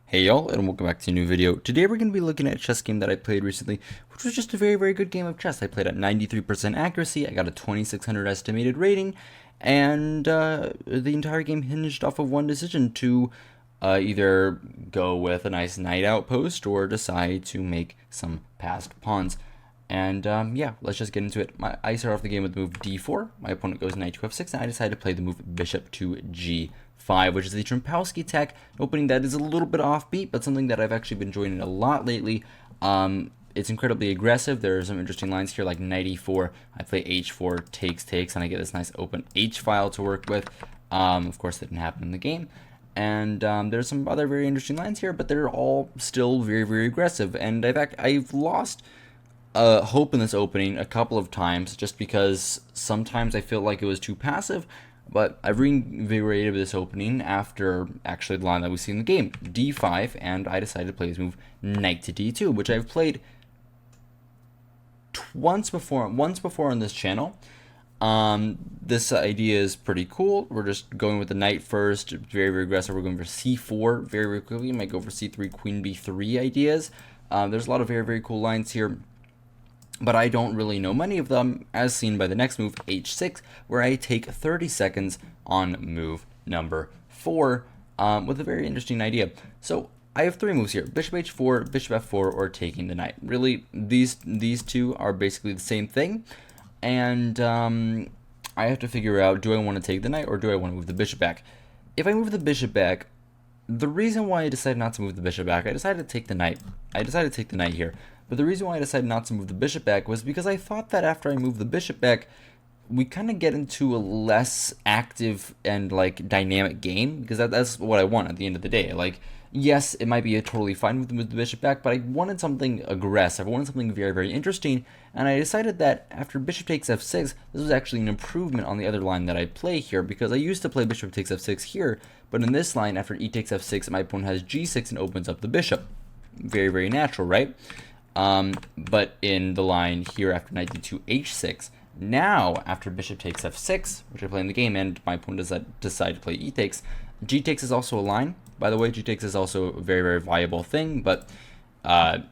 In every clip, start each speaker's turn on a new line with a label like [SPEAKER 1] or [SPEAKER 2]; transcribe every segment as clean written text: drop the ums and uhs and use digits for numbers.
[SPEAKER 1] Hey y'all, and welcome back to a new video. Today we're going to be looking at a chess game that I played recently, which was just a very good game of chess. I played at 93% accuracy, I got a 2600 estimated rating, and the entire game hinged off of one decision to either go with a nice knight outpost or decide to make some passed pawns. And yeah, let's just get into it. I start off the game with the move d4. My opponent goes knight to f6, and I decide to play the move bishop to g5, which is the Trompowsky tech, opening that is a little bit offbeat, but something that I've actually been enjoying a lot lately. It's incredibly aggressive. There are some interesting lines here, like knight e4. I play h4, takes, and I get this nice open h file to work with. Of course, that didn't happen in the game. And there's some other very interesting lines here, but they're all still very aggressive. And I've lost hope in this opening a couple of times just because sometimes I feel like it was too passive, but I reinvigorated this opening after actually the line that we see in the game, d5, and I decided to play this move knight to d2, which I've played once before on this channel. This idea is pretty cool. We're just going with the knight first, very aggressive. We're going for c4 very quickly. We might go for c3, queen b3 ideas. There's a lot of very cool lines here, but I don't really know many of them, as seen by the next move, h6, where I take 30 seconds on move number 4, with a very interesting idea. So I have three moves here: bishop h4, bishop f4, or taking the knight. Really, these two are basically the same thing, and I have to figure out, do I want to take the knight or do I want to move the bishop back? If I move the bishop back, the reason why I decided not to move the bishop back, I decided to take the knight. I decided to take the knight here. But the reason why I decided not to move the bishop back was because I thought that after I move the bishop back, we kind of get into a less active and like dynamic game, because that's what I want at the end of the day. Like, yes, it might be a totally fine move to move the bishop back, but I wanted something aggressive. I wanted something very interesting, and I decided that after bishop takes f6, this was actually an improvement on the other line that I play here, because I used to play bishop takes f6 here, but in this line, after e takes f6, my opponent has g6 and opens up the bishop. Very natural, right? But in the line here after knight d2 h6, now after bishop takes f6, which I play in the game, and my opponent does decide to play e takes, g takes is also a line. By the way, g takes is also a very viable thing, but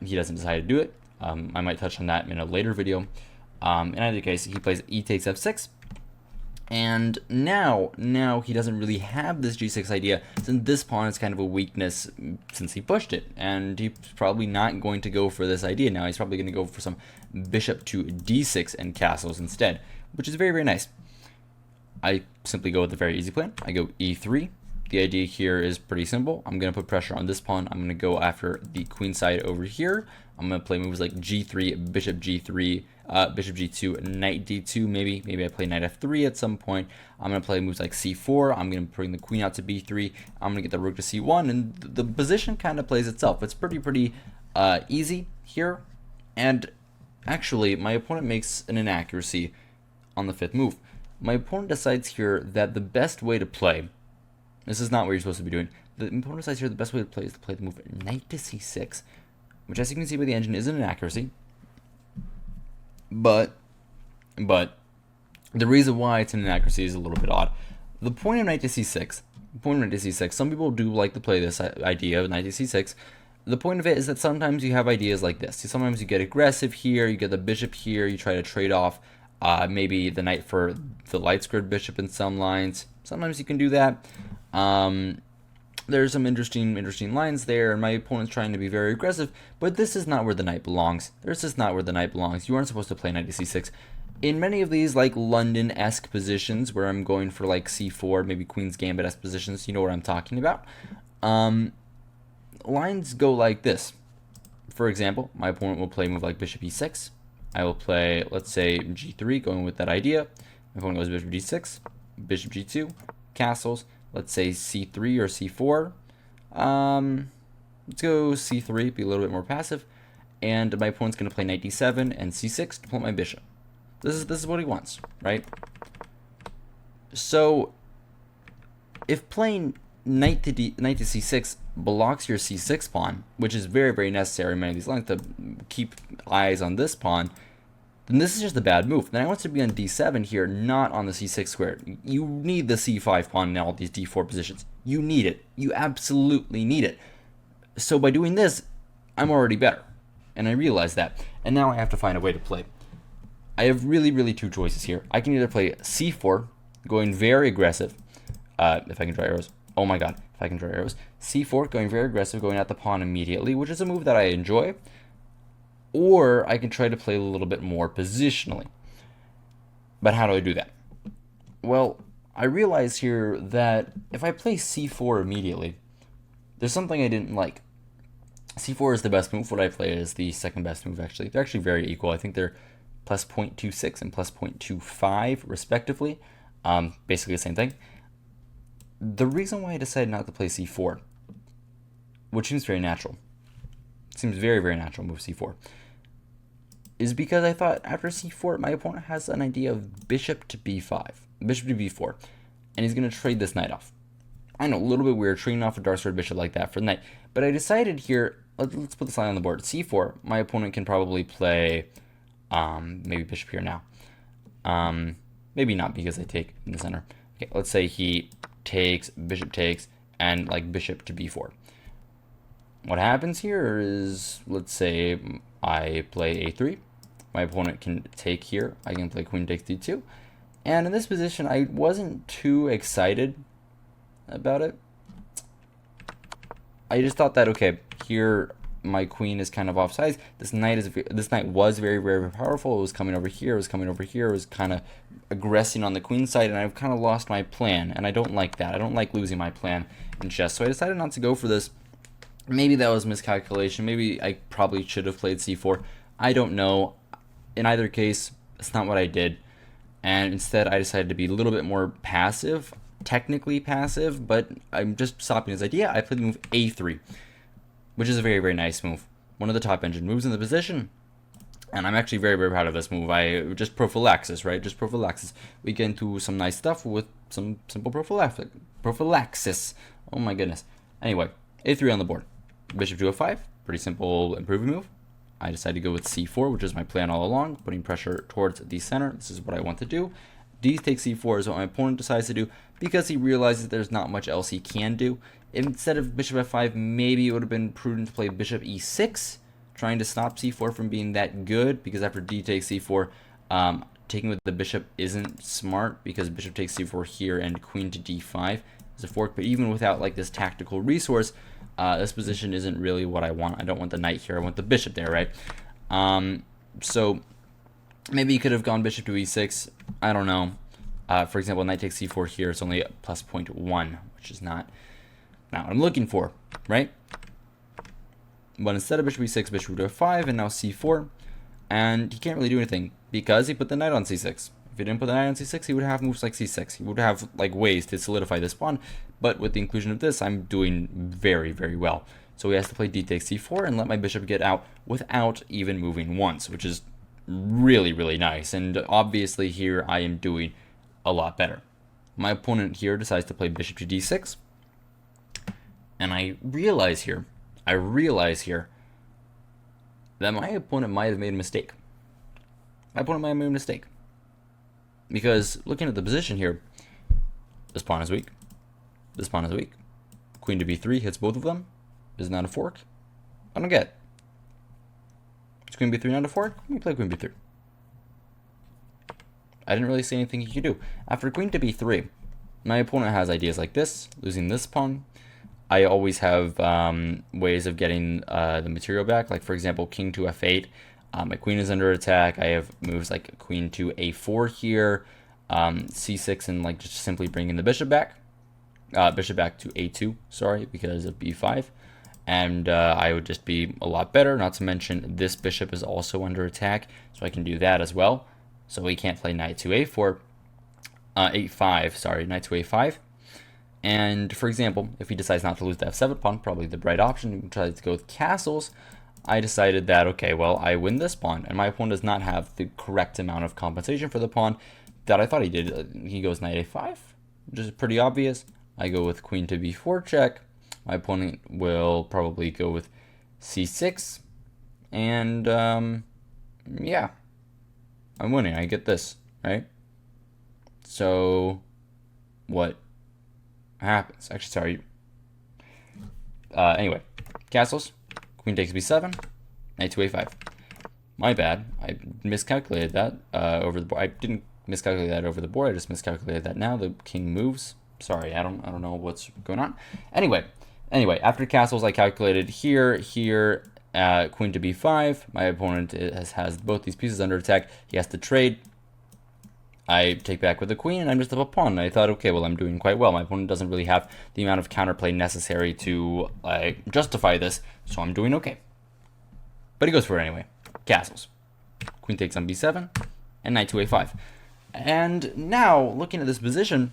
[SPEAKER 1] he doesn't decide to do it. I might touch on that in a later video. In either case, he plays e takes f6, and now he doesn't really have this g6 idea, since this pawn is kind of a weakness since he pushed it, and he's probably not going to go for this idea now. He's probably going to go for some bishop to d6 and castles instead, which is very nice. I simply go with a very easy plan. I go e3. The idea here is pretty simple. I'm going to put pressure on this pawn. I'm going to go after the queen side over here. I'm going to play moves like g3, bishop g3, bishop g2, knight d2, maybe I play knight f3 at some point. I'm going to play moves like c4. I'm going to bring the queen out to b3. I'm going to get the rook to c1, and the position kind of plays itself. It's pretty easy here. And actually, my opponent makes an inaccuracy on the fifth move. My opponent decides here that the best way to play, this is not what you're supposed to be doing. The opponent decides here the best way to play is to play the move knight to c6, which, as you can see by the engine, is an inaccuracy. But the reason why it's an inaccuracy is a little bit odd. The point of knight to c6, some people do like to play this idea of knight to c6. The point of it is that sometimes you have ideas like this. Sometimes you get aggressive here, you get the bishop here, you try to trade off maybe the knight for the light squared bishop in some lines. Sometimes you can do that. There's some interesting lines there, and my opponent's trying to be very aggressive, but this is not where the knight belongs. This is not where the knight belongs. You aren't supposed to play knight to c6. In many of these like London-esque positions where I'm going for like c4, maybe Queen's Gambit-esque positions, you know what I'm talking about, lines go like this. For example, my opponent will play a move like bishop e6. I will play, let's say, g3, going with that idea. My opponent goes bishop d6, bishop g2, castles. Let's say c3 or c4. Let's go c3, be a little bit more passive. And my opponent's going to play knight d7 and c6 to plant my bishop. This is what he wants, right? So if playing knight to c6 blocks your c6 pawn, which is very necessary in many of these lines to keep eyes on this pawn, then this is just a bad move. Then I want to be on d7 here, not on the c6 square. You need the c5 pawn in all these d4 positions. You need it. You absolutely need it. So by doing this, I'm already better. And I realize that. And now I have to find a way to play. I have really two choices here. I can either play c4, going very aggressive. If I can draw arrows. Oh my god, if I can draw arrows. c4, going very aggressive, going at the pawn immediately, which is a move that I enjoy. Or I can try to play a little bit more positionally. But how do I do that? Well, I realize here that if I play c4 immediately, there's something I didn't like. c4 is the best move. What I play is the second best move, actually. They're actually very equal. I think they're plus 0.26 and plus 0.25, respectively. Basically the same thing. The reason why I decided not to play c4, which seems very natural, seems very natural, move c4, is because I thought after c4, my opponent has an idea of bishop to b5, bishop to b4, and he's going to trade this knight off. I know, a little bit weird, trading off a dark sword bishop like that for the knight, but I decided here, let's put this line on the board. c4, my opponent can probably play maybe bishop here now. Maybe not, because I take in the center. Okay, let's say he takes, and like bishop to b4. What happens here is, let's say I play a3. My opponent can take here. I can play queen takes d2. And in this position, I wasn't too excited about it. I just thought that, okay, here my queen is kind of offsides. This knight was very powerful. It was coming over here. It was coming over here. It was kind of aggressing on the queen side, and I've kind of lost my plan. And I don't like that. I don't like losing my plan in chess. So I decided not to go for this. Maybe that was miscalculation. Maybe I probably should have played c4. I don't know. In either case, it's not what I did. And instead, I decided to be a little bit more passive, technically passive, but I'm just stopping his idea. I played the move a3, which is a very nice move. One of the top engine moves in the position. And I'm actually very proud of this move. I just prophylaxis, right? Just prophylaxis. We get into some nice stuff with some simple prophylaxis. Oh my goodness. Anyway, a3 on the board. Bishop to f5, pretty simple improving move. I decided to go with c4, which is my plan all along, putting pressure towards the center. This is what I want to do. D takes c4 is what my opponent decides to do, because he realizes there's not much else he can do. Instead of bishop f5, maybe it would have been prudent to play bishop e6, trying to stop c4 from being that good, because after d takes c4, taking with the bishop isn't smart, because bishop takes c4 here and queen to d5 is a fork. But even without like this tactical resource, this position isn't really what I want. I don't want the knight here. I want the bishop there, right? So maybe you could have gone bishop to e6. I don't know. For example, knight takes c4 here. It's only plus 0.1, which is not what I'm looking for, right? But instead of bishop e6, bishop to f5, and now c4. And he can't really do anything because he put the knight on c6. If he didn't put the knight on c6, he would have moves like c6. He would have like ways to solidify this pawn. But with the inclusion of this, I'm doing very well. So he has to play d takes c4 and let my bishop get out without even moving once, which is really nice. And obviously here I am doing a lot better. My opponent here decides to play bishop to d6. And I realize here that my opponent might have made a mistake. Because looking at the position here, this pawn is weak. This pawn is weak. Queen to b3 hits both of them. Is not a fork. I don't get it. Is queen b3 not a fork? Let me play queen b3. I didn't really see anything he could do. After queen to b3, my opponent has ideas like this, losing this pawn. I always have ways of getting the material back. Like, for example, king to f8. My queen is under attack. I have moves like queen to a4 here, c6, and like just simply bringing the bishop back. Bishop back to a2, sorry, because of b5. And I would just be a lot better. Not to mention, this bishop is also under attack, so I can do that as well. So we can't play knight to a4, a5, sorry, knight to a5. And for example, if he decides not to lose the f7 pawn, probably the right option, he tries to go with castles. I decided that, okay, well, I win this pawn, and my opponent does not have the correct amount of compensation for the pawn that I thought he did. He goes knight a5, which is pretty obvious. I go with queen to b4 check. My opponent will probably go with c6. And, yeah, I'm winning. I get this, right? So, what happens? Actually, sorry. Anyway, Castles. Queen takes b7. Knight to a5. My bad. I miscalculated that over the board. I didn't miscalculate that over the board. I just miscalculated that now. The king moves. Sorry, I don't know what's going on. Anyway, after castles, I calculated here, queen to b5. My opponent has both these pieces under attack. He has to trade. I take back with the queen, and I'm just up a pawn. I thought, okay, well, I'm doing quite well. My opponent doesn't really have the amount of counterplay necessary to justify this, so I'm doing okay. But he goes for it anyway. Castles. Queen takes on b7, and knight to a5. And now, looking at this position,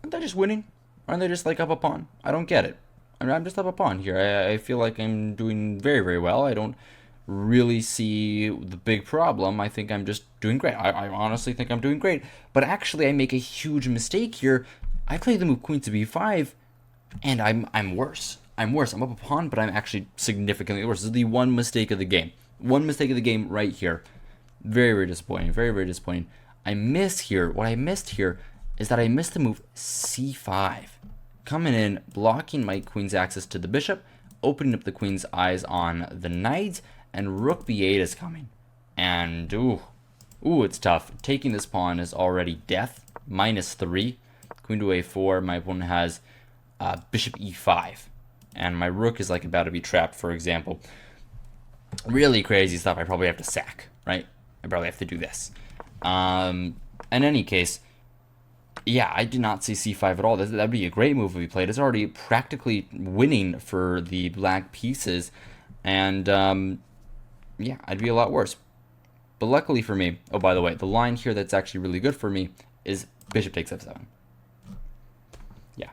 [SPEAKER 1] aren't they just winning? Aren't they just like up a pawn? I don't get it. I mean, I'm just up a pawn here. I feel like I'm doing very, very well. I don't really see the big problem. I think I'm just doing great. I honestly think I'm doing great. But actually, I make a huge mistake here. I play the move queen to b5, and I'm worse. I'm up a pawn, but I'm actually significantly worse. This is the one mistake of the game. One mistake of the game right here. Very, very disappointing. Very, very disappointing. What I missed here is that I missed the move c5. Coming in, blocking my queen's access to the bishop, opening up the queen's eyes on the knight, and rook b8 is coming. And, ooh, it's tough. Taking this pawn is already death. -3. Queen to a4. My opponent has bishop e5. And my rook is like about to be trapped, for example. Really crazy stuff. I probably have to sack, right? I probably have to do this. In any case, yeah, I did not see c5 at all. That'd be a great move if we played. It's already practically winning for the black pieces. And, yeah, I'd be a lot worse. But luckily for me, oh, by the way, the line here that's actually really good for me is bishop takes f7. Yeah,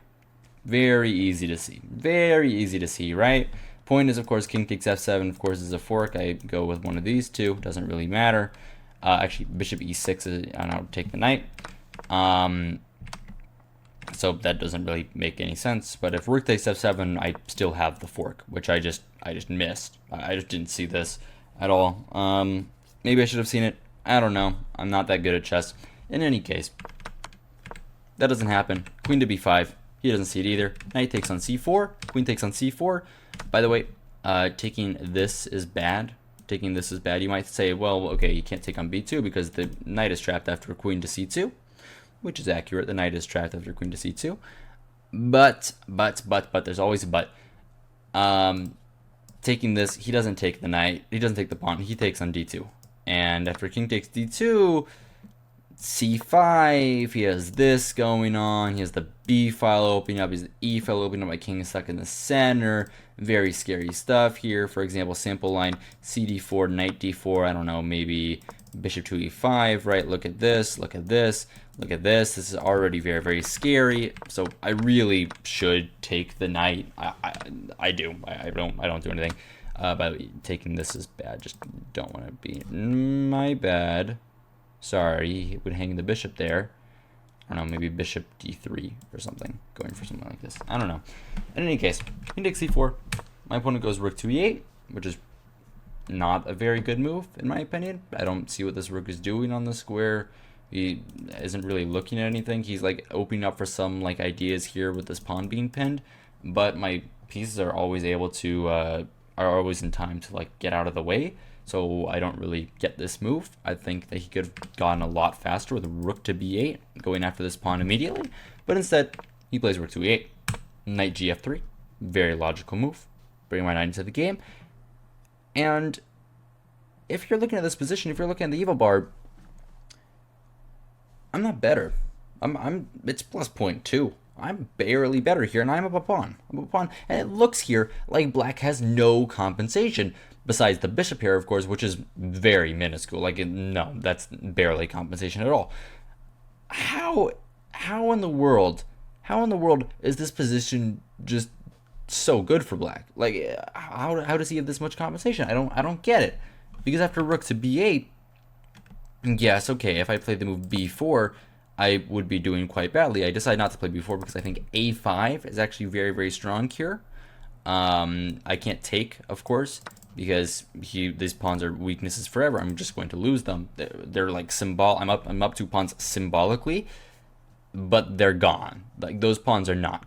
[SPEAKER 1] very easy to see. Very easy to see, right? Point is, of course, king takes f7, of course, is a fork. I go with one of these two. Doesn't really matter. Actually, bishop e6, and I'll take the knight. So that doesn't really make any sense. But if rook takes f7, I still have the fork, which I just missed. I just didn't see this at all. Maybe I should have seen it. I don't know. I'm not that good at chess. In any case, that doesn't happen. Queen to b5. He doesn't see it either. Knight takes on c4. Queen takes on c4. By the way, taking this is bad. Taking this is bad. You might say, well, okay, you can't take on b2 because the knight is trapped after queen to c2, which is accurate. The knight is trapped after queen to c2. But, there's always a but. Taking this, he doesn't take the knight. He doesn't take the pawn. He takes on d2. And after king takes d2, c5, he has this going on. He has the b file opening up. He has the e file opening up. My king is stuck in the center. Very scary stuff here. For example, sample line cd4, knight d4. I don't know, maybe bishop to e5, right? Look at this. Look at this. Look at this. This is already very, very scary. So I really should take the knight. I do. I don't do anything. But taking this is bad. Just don't want to be. My bad. Sorry. He would hang the bishop there. I don't know. Maybe bishop d3 or something. Going for something like this. I don't know. In any case, king takes c4. My opponent goes rook to e8, which is not a very good move in my opinion. I don't see what this rook is doing on the square. He isn't really looking at anything. He's like opening up for some like ideas here with this pawn being pinned, but my pieces are always able to are always in time to like get out of the way. So I don't really get this move. I think that he could have gone a lot faster with rook to b8, going after this pawn immediately. But instead, he plays rook to e8, knight gf3. Very logical move. Bring my knight into the game. And if you're looking at this position, if you're looking at the evil bar, I'm not better. It's plus 0.2. I'm barely better here, and I'm up a pawn. And it looks here like black has no compensation besides the bishop here, of course, which is very minuscule. Like, no, that's barely compensation at all. How in the world is this position just so good for black? Like, how does he have this much compensation? I don't get it. Because after rook to b8, yes, okay, if I played the move b4, I would be doing quite badly. I decided not to play b4 because I think a5 is actually very, very strong here. I can't take, of course, because these pawns are weaknesses forever. I'm just going to lose them. They're like I'm up 2 pawns symbolically, but they're gone. Like, those pawns are not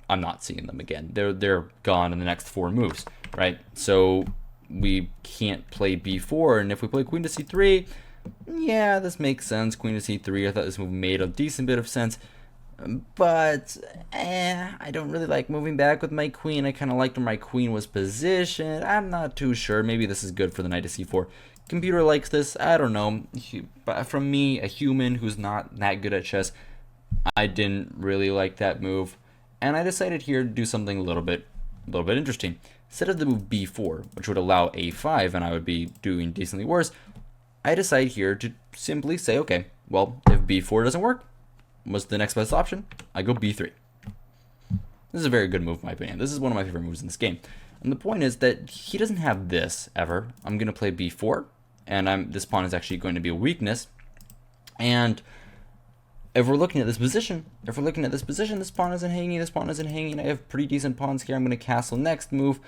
[SPEAKER 1] I'm not seeing them again. They're gone in the next 4 moves, right? So we can't play b4, and if we play queen to c3, yeah, this makes sense. Queen to c3, I thought this move made a decent bit of sense, but I don't really like moving back with my queen. I kind of liked where my queen was positioned. I'm not too sure. Maybe this is good for the knight to c4. Computer likes this. I don't know. But from me, a human who's not that good at chess, I didn't really like that move, and I decided here to do something a little bit interesting. Instead of the move b4, which would allow a5, and I would be doing decently worse, I decide here to simply say, okay, well, if b4 doesn't work, what's the next best option? I go b3. This is a very good move, in my opinion. This is one of my favorite moves in this game. And the point is that he doesn't have this ever. I'm going to play b4, and this pawn is actually going to be a weakness. And if we're looking at this position, this pawn isn't hanging, I have pretty decent pawns here. I'm going to castle next move.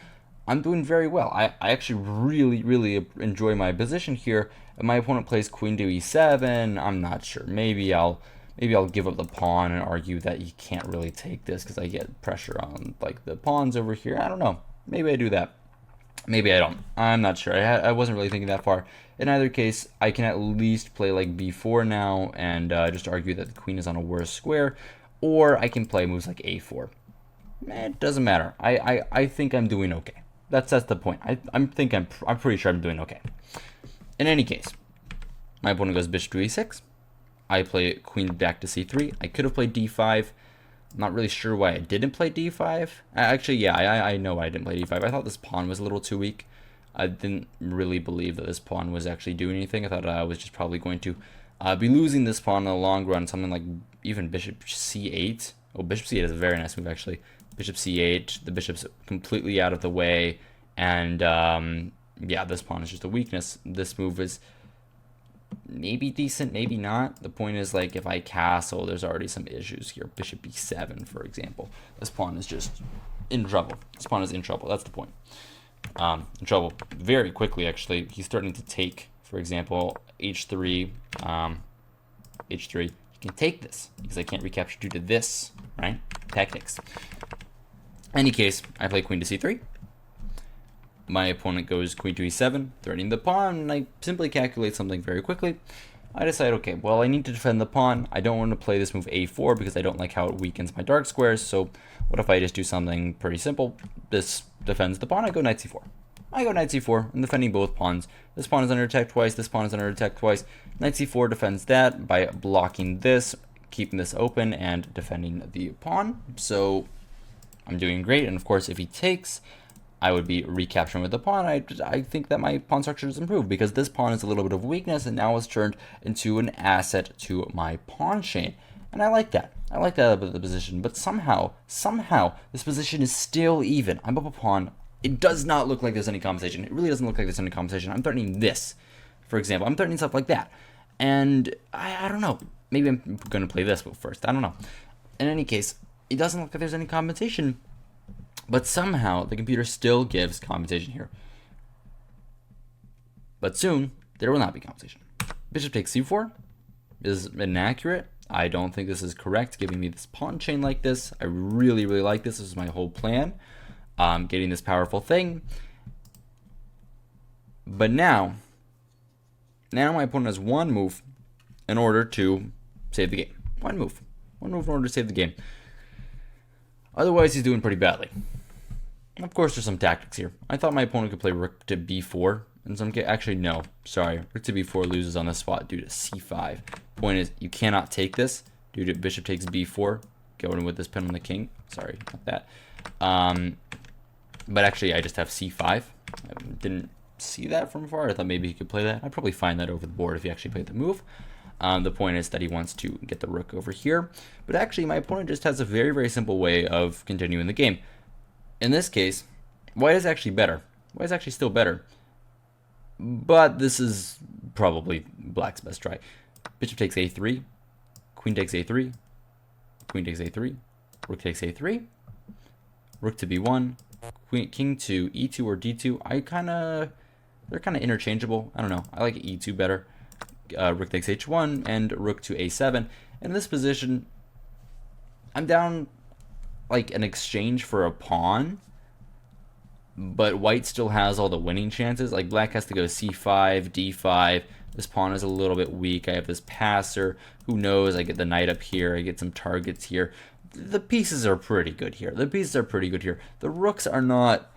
[SPEAKER 1] I'm doing very well. I actually really enjoy my position here. If my opponent plays queen to e7, I'm not sure. Maybe I'll give up the pawn and argue that he can't really take this because I get pressure on like the pawns over here. I don't know. Maybe I do that. Maybe I don't. I'm not sure. I wasn't really thinking that far. In either case, I can at least play like b4 now and just argue that the queen is on a worse square, or I can play moves like a4. It doesn't matter. I think I'm doing okay. That's the point. I'm pretty sure I'm doing okay. In any case, my opponent goes bishop to e6. I play queen back to c3. I could have played d5. I'm not really sure why I didn't play d5. Actually, yeah, I know why I didn't play d5. I thought this pawn was a little too weak. I didn't really believe that this pawn was actually doing anything. I thought I was just probably going to be losing this pawn in the long run. Something like even bishop c8. Oh, bishop c8 is a very nice move, actually. Bishop c8. The bishop's completely out of the way. And, yeah, this pawn is just a weakness. This move is maybe decent, maybe not. The point is, like, if I castle, there's already some issues here. Bishop b7, for example. This pawn is just in trouble. This pawn is in trouble. That's the point. In trouble very quickly, actually. He's starting to take, for example, h3. H3. You can take this because I can't recapture due to this, right? Tactics. In any case, I play queen to c3. My opponent goes queen to e7, threatening the pawn, and I simply calculate something very quickly. I decide, okay, well, I need to defend the pawn. I don't want to play this move a4 because I don't like how it weakens my dark squares, so what if I just do something pretty simple? This defends the pawn, I go knight c4. I'm defending both pawns. This pawn is under attack twice, this pawn is under attack twice. Knight c4 defends that by blocking this, keeping this open, and defending the pawn. So I'm doing great, and of course, if he takes, I would be recapturing with the pawn. I think that my pawn structure has improved because this pawn is a little bit of weakness and now is turned into an asset to my pawn chain. And I like that. I like that about the position. But somehow, this position is still even. I'm up a pawn. It does not look like there's any compensation. It really doesn't look like there's any compensation. I'm threatening this, for example. I'm threatening stuff like that. And I don't know. Maybe I'm going to play this first. I don't know. In any case, it doesn't look like there's any compensation. But somehow, the computer still gives compensation here. But soon, there will not be compensation. Bishop takes c4 is inaccurate. I don't think this is correct, giving me this pawn chain like this. I really like this. This is my whole plan. Getting this powerful thing. But now my opponent has one move in order to save the game. One move in order to save the game. Otherwise, he's doing pretty badly. Of course, there's some tactics here. I thought my opponent could play rook to b4. In some case, actually, no. Sorry. Rook to b4 loses on this spot due to c5. Point is, you cannot take this due to bishop takes b4. Going with this pin on the king. Sorry, not that. But actually, I just have c5. I didn't see that from afar. I thought maybe he could play that. I'd probably find that over the board if he actually played the move. The point is that he wants to get the rook over here. But actually, my opponent just has a very simple way of continuing the game. In this case, white is actually better. White is actually still better. But this is probably black's best try. Bishop takes a3. Queen takes a3. Queen takes a3. Rook takes a3. Rook to b1. King to e2 or d2. They're kind of interchangeable. I don't know. I like e2 better. Rook takes h1 and rook to a7. In this position, I'm down like an exchange for a pawn, but white still has all the winning chances. Like black has to go c5, d5. This pawn is a little bit weak. I have this passer. Who knows? I get the knight up here. I get some targets here. The pieces are pretty good here. The pieces are pretty good here. The rooks are not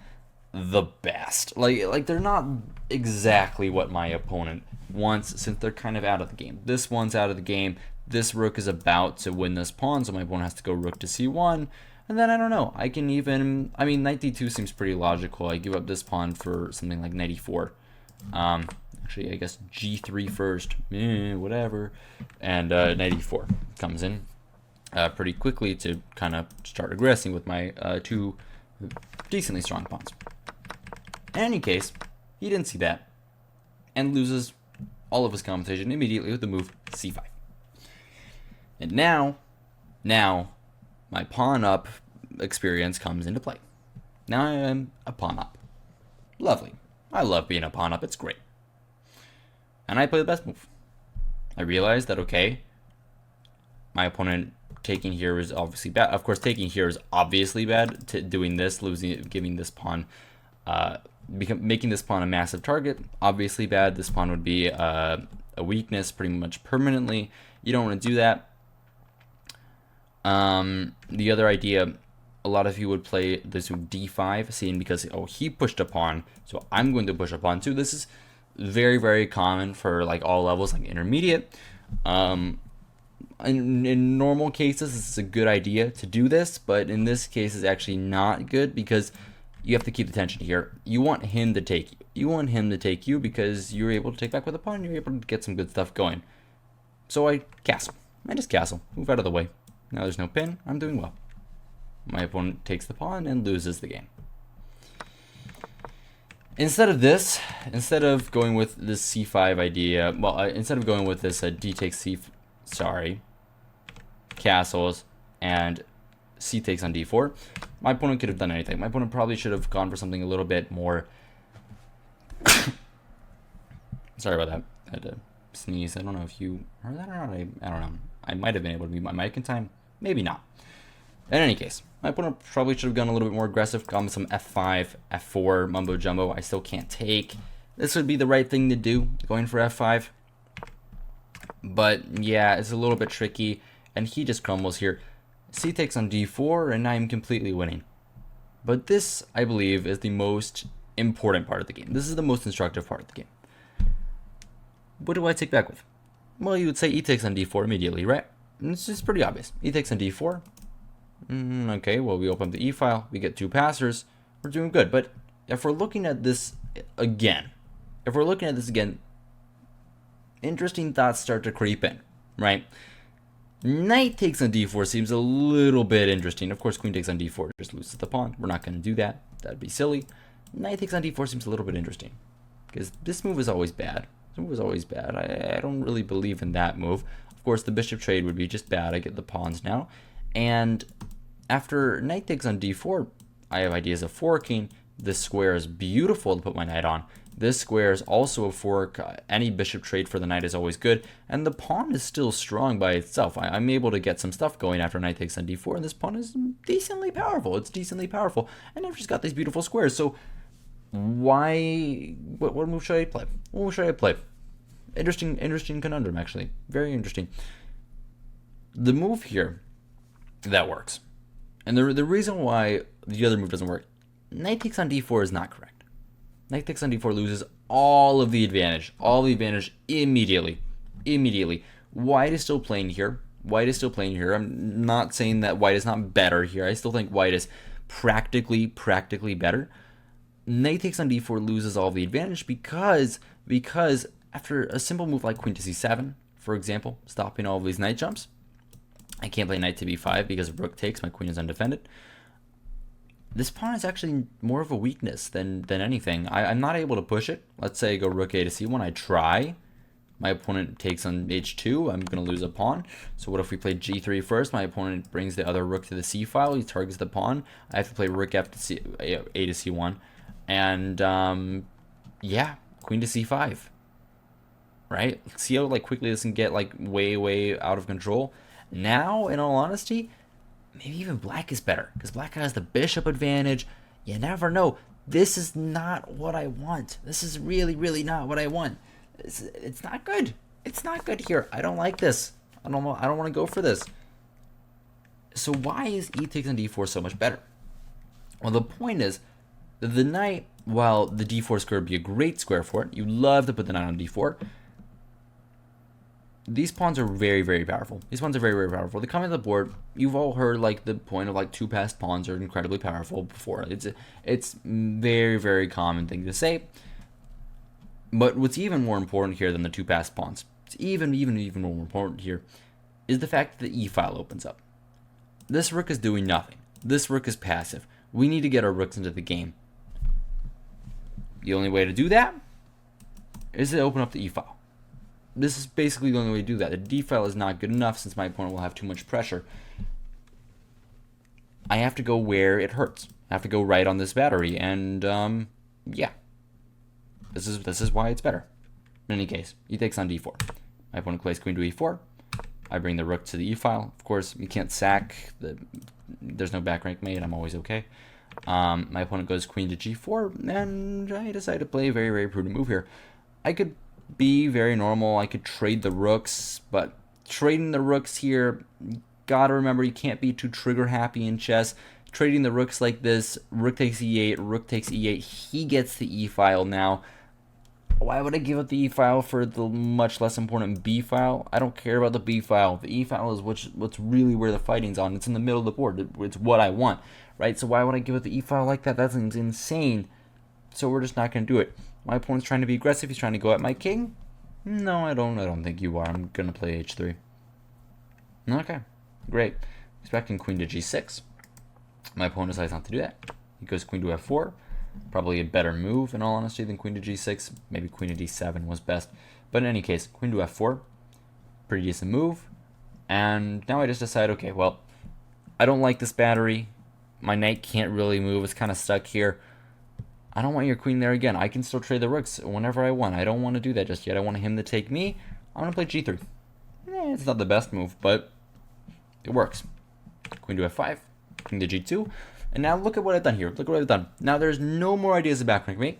[SPEAKER 1] the best. Like they're not exactly what my opponent wants, since they're kind of out of the game. This one's out of the game. This rook is about to win this pawn, so my opponent has to go rook to c1. And then I don't know. I can even, I mean, knight d2 seems pretty logical. I give up this pawn for something like knight e4. Actually, I guess g3 first. Whatever. And knight e4 comes in pretty quickly to kind of start aggressing with my two decently strong pawns. In any case, he didn't see that and loses all of his competition immediately with the move c5. And now my pawn up experience comes into play. Now I am a pawn up. Lovely. I love being a pawn up. It's great. And I play the best move. I realize that, okay, my opponent taking here is obviously bad. Of course, taking here is obviously bad. Doing this, losing, giving this pawn, making this pawn a massive target, obviously bad. This pawn would be a weakness pretty much permanently. You don't want to do that. The other idea, a lot of you would play this with d5, seeing because, oh, he pushed a pawn, so I'm going to push a pawn too. This is very, very common for like all levels, like intermediate. In normal cases, this is a good idea to do this, but in this case, it's actually not good because you have to keep the tension here. You want him to take you. You want him to take you because you're able to take back with a pawn. You're able to get some good stuff going. So I castle. I just castle. Move out of the way. Now there's no pin. I'm doing well. My opponent takes the pawn and loses the game. Instead of going with this c5 idea, well, instead of going with this d takes c, castles, and c takes on d4, my opponent could have done anything. My opponent probably should have gone for something a little bit more... Sorry about that. I had to sneeze. I don't know if you heard that or not. I don't know. I might have been able to mute my mic in time. Maybe not. In any case, my opponent probably should have gone a little bit more aggressive, gone with some f5, f4, mumbo jumbo. I still can't take. This would be the right thing to do, going for f5. But yeah, it's a little bit tricky, and he just crumbles here. C takes on d4, and I'm completely winning. But this, I believe, is the most important part of the game. This is the most instructive part of the game. What do I take back with? Well, you would say e takes on d4 immediately, right? And it's just pretty obvious. E takes on d4. Okay, well, we open up the e file. We get two passers. We're doing good. But if we're looking at this again, interesting thoughts start to creep in, right? Knight takes on d4 seems a little bit interesting. Of course, queen takes on d4 just loses the pawn. We're not going to do that. That'd be silly. Knight takes on d4 seems a little bit interesting because this move is always bad. This move is always bad. I don't really believe in that move. Of course, the bishop trade would be just bad. I get the pawns now. And after knight takes on d4, I have ideas of forking. This square is beautiful to put my knight on. This square is also a fork. Any bishop trade for the knight is always good. And the pawn is still strong by itself. I'm able to get some stuff going after knight takes on d4. And this pawn is decently powerful. It's decently powerful. And I've just got these beautiful squares. So why... What move should I play? What move should I play? Interesting conundrum, actually. Very interesting. The move here that works. And the reason why the other move doesn't work, knight takes on d4 is not correct. Knight takes on d4 loses all of the advantage. All the advantage immediately. White is still playing here. I'm not saying that white is not better here. I still think white is practically better. Knight takes on d4 loses all the advantage because after a simple move like queen to c7, for example, stopping all of these knight jumps, I can't play knight to b5 because if rook takes, my queen is undefended. This pawn is actually more of a weakness than anything. I'm not able to push it. Let's say I go rook a to c1. I try. My opponent takes on h2. I'm going to lose a pawn. So what if we play g3 first? My opponent brings the other rook to the c file. He targets the pawn. I have to play rook f to a to c1. And yeah, queen to c5. Right? See how quickly this can get way out of control. Now, in all honesty, maybe even black is better, because black has the bishop advantage. You never know. This is not what I want. This is really, really not what I want. It's not good. It's not good here. I don't like this. I don't want to go for this. So why is e takes on d4 so much better? Well, the point is, the knight, while the d4 square would be a great square for it, you love to put the knight on d4. These pawns are very, very powerful. These pawns are very, very powerful. They come in the board. You've all heard like the point of like two passed pawns are incredibly powerful before. It's very, very common thing to say. But what's even more important here than the two passed pawns, it's even more important here, is the fact that the e file opens up. This rook is doing nothing. This rook is passive. We need to get our rooks into the game. The only way to do that is to open up the e file. This is basically the only way to do that. The d file is not good enough since my opponent will have too much pressure. I have to go where it hurts. I have to go right on this battery, and yeah, this is why it's better. In any case, e takes on d4. My opponent plays queen to e4. I bring the rook to the e file. Of course, you can't sack. There's no back rank made. I'm always okay. My opponent goes queen to g4, and I decide to play a very, very prudent move here. I could be very normal. I could trade the rooks, but trading the rooks here, gotta remember you can't be too trigger happy in chess. Trading the rooks like this, rook takes e8, rook takes e8, he gets the e file now. Why would I give up the e file for the much less important b file? I don't care about the b file. The e file is what's really where the fighting's on. It's in the middle of the board. It's what I want, right? So why would I give up the e file like that? That seems insane. So we're just not going to do it. My opponent's trying to be aggressive. He's trying to go at my king. No, I don't think you are. I'm going to play h3. Okay, great. Expecting queen to g6. My opponent decides not to do that. He goes queen to f4. Probably a better move, in all honesty, than queen to g6. Maybe queen to d7 was best. But in any case, queen to f4. Pretty decent move. And now I just decide, okay, well, I don't like this battery. My knight can't really move. It's kind of stuck here. I don't want your queen there again. I can still trade the rooks whenever I want. I don't want to do that just yet. I want him to take me. I'm going to play g3. It's not the best move, but it works. Queen to f5. King to g2. And now look at what I've done here. Look at what I've done. Now there's no more ideas of back rank mate.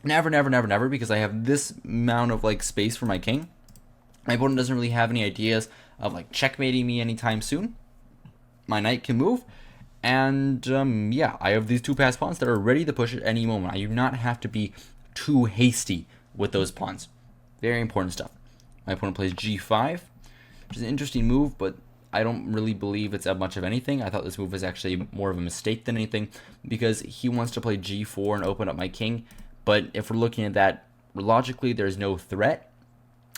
[SPEAKER 1] Never, never, never, never, because I have this amount of like space for my king. My opponent doesn't really have any ideas of like checkmating me anytime soon. My knight can move. And yeah, I have these two passed pawns that are ready to push at any moment. I do not have to be too hasty with those pawns. Very important stuff. My opponent plays g5, which is an interesting move, but I don't really believe it's much of anything. I thought this move was actually more of a mistake than anything, because he wants to play g4 and open up my king. But if we're looking at that logically, there's no threat.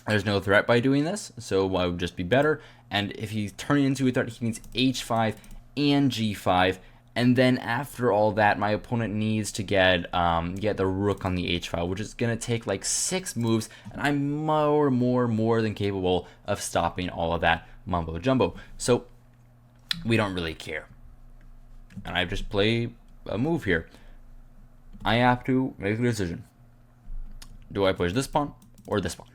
[SPEAKER 1] There's no threat by doing this, so I would just be better. And if he's turning into a threat, he needs h5 and g5, and then after all that, my opponent needs to get the rook on the h file, which is gonna take like 6 moves, and I'm more than capable of stopping all of that mumbo jumbo. So we don't really care, and I just play a move here. I have to make a decision. Do I push this pawn or this pawn?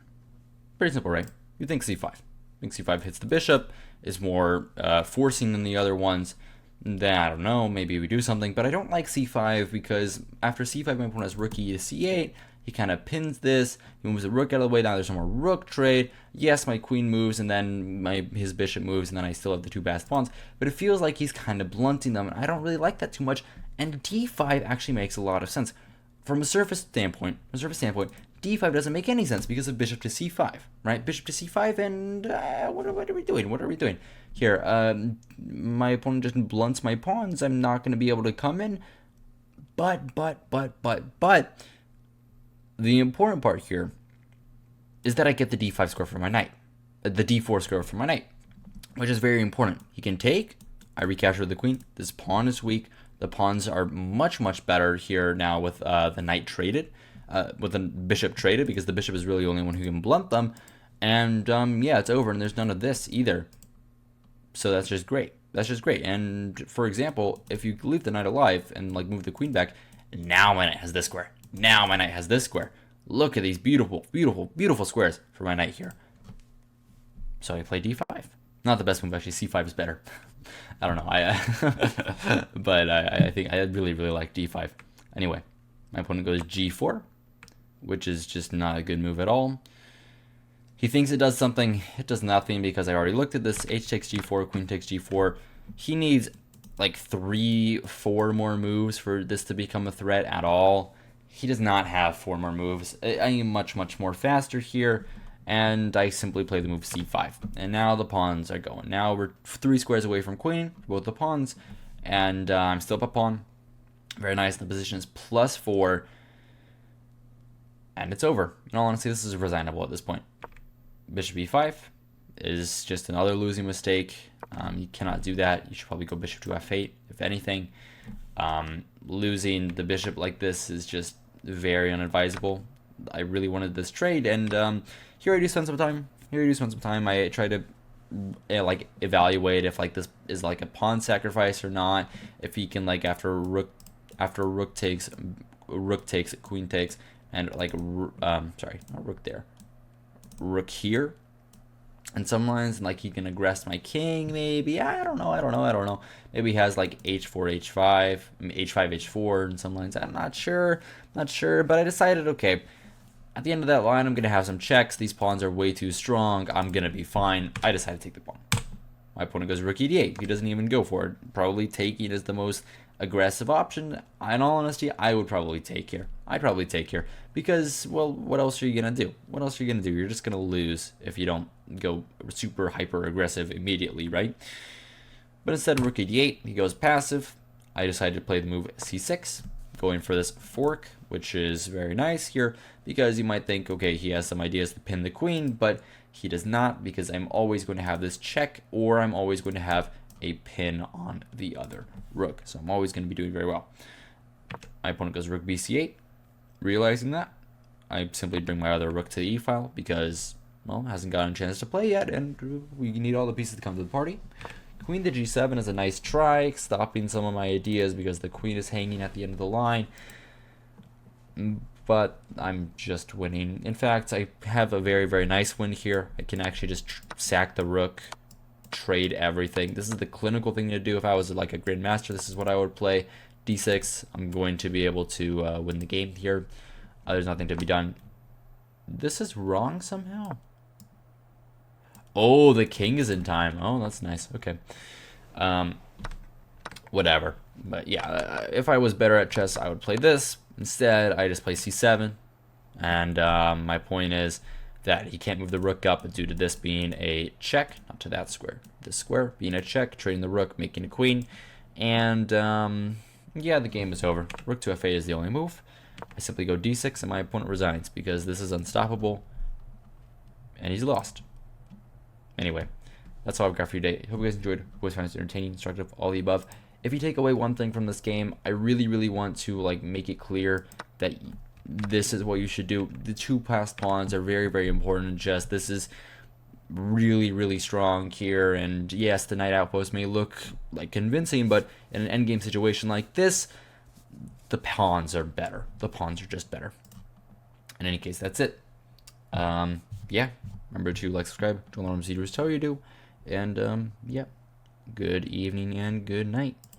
[SPEAKER 1] Pretty simple, right? You think c5. I think c5 hits the bishop, is more forcing than the other ones. Then I don't know, maybe we do something, but I don't like c5 because after c5 my opponent has rook e to c8. He kind of pins this, he moves the rook out of the way. Now there's no more rook trade. Yes, my queen moves, and then his bishop moves, and then I still have the two passed pawns, but it feels like he's kind of blunting them, and I don't really like that too much. And d5 actually makes a lot of sense from a surface standpoint. D5 doesn't make any sense because of bishop to c5, right? Bishop to c5, and what are we doing? What are we doing here? My opponent just blunts my pawns. I'm not going to be able to come in. But the important part here is that I get the d5 square for my knight, the d4 square for my knight, which is very important. He can take. I recapture the queen. This pawn is weak. The pawns are much better here now with the knight traded. With the bishop traded, because the bishop is really the only one who can blunt them. And yeah, it's over, and there's none of this either. So that's just great. And for example, if you leave the knight alive and like move the queen back, now my knight has this square. Look at these beautiful squares for my knight here. So I play d5. Not the best move, actually. C5 is better. I don't know. But I think I really, really like D5. Anyway, my opponent goes G4, which is just not a good move at all. He thinks it does something. It does nothing because I already looked at this. H takes G4, Queen takes G4. He needs like 3-4 more moves for this to become a threat at all. He does not have 4 more moves. I am much, much more faster here, and I simply play the move C5. And now the pawns are going. Now we're 3 squares away from queen, both the pawns, and I'm still up a pawn. Very nice. The position is +4, and it's over. In all honesty, this is resignable at this point. Bishop E5 is just another losing mistake. You cannot do that. You should probably go bishop to F8, if anything. Losing the bishop like this is just very unadvisable. I really wanted this trade, and here I do spend some time. I try to like evaluate if like this is like a pawn sacrifice or not. If he can like after rook takes, queen takes, and like sorry, not rook there, rook here. And some lines, like he can aggress my king, maybe. I don't know. Maybe he has like h4, h5, h5, h4 in some lines. I'm not sure. But I decided, okay, at the end of that line, I'm going to have some checks. These pawns are way too strong. I'm going to be fine. I decided to take the pawn. My opponent goes rook e8. He doesn't even go for it. Probably taking is the most aggressive option. In all honesty, I would probably take here. I'd probably take here because, well, what else are you going to do? You're just going to lose if you don't go super hyper aggressive immediately, right? But instead of rook e8, he goes passive. I decided to play the move c6, going for this fork, which is very nice here because you might think, okay, he has some ideas to pin the queen, but he does not, because I'm always going to have this check, or I'm always going to have a pin on the other rook. So I'm always going to be doing very well. My opponent goes rook bc8. Realizing that, I simply bring my other rook to the e file because, well, hasn't gotten a chance to play yet, and we need all the pieces to come to the party. Queen to g7 is a nice try, stopping some of my ideas because the queen is hanging at the end of the line. But I'm just winning. In fact, I have a very, very nice win here. I can actually just sack the rook, trade everything. This is the clinical thing to do. If I was like a grandmaster, this is what I would play. d6, I'm going to be able to win the game here. There's nothing to be done. This is wrong somehow. Oh, the king is in time. Oh, that's nice. Okay. Whatever. But yeah, if I was better at chess, I would play this. Instead, I just play c7. And my point is that he can't move the rook up due to this being a check, not to that square. This square being a check, trading the rook, making a queen. And yeah, the game is over. Rook to f8 is the only move. I simply go d6 and my opponent resigns because this is unstoppable. And he's lost. Anyway, that's all I've got for you today. Hope you guys enjoyed. Hope you found it entertaining, instructive, all the above. If you take away one thing from this game, I really, really want to like make it clear that this is what you should do. The 2 passed pawns are very, very important in chess. This is really, really strong here. And yes, the knight outpost may look like convincing, but in an endgame situation like this, the pawns are better. The pawns are just better. In any case, that's it. Yeah, remember to like, subscribe, don't let them see tell you do. And yeah, good evening and good night.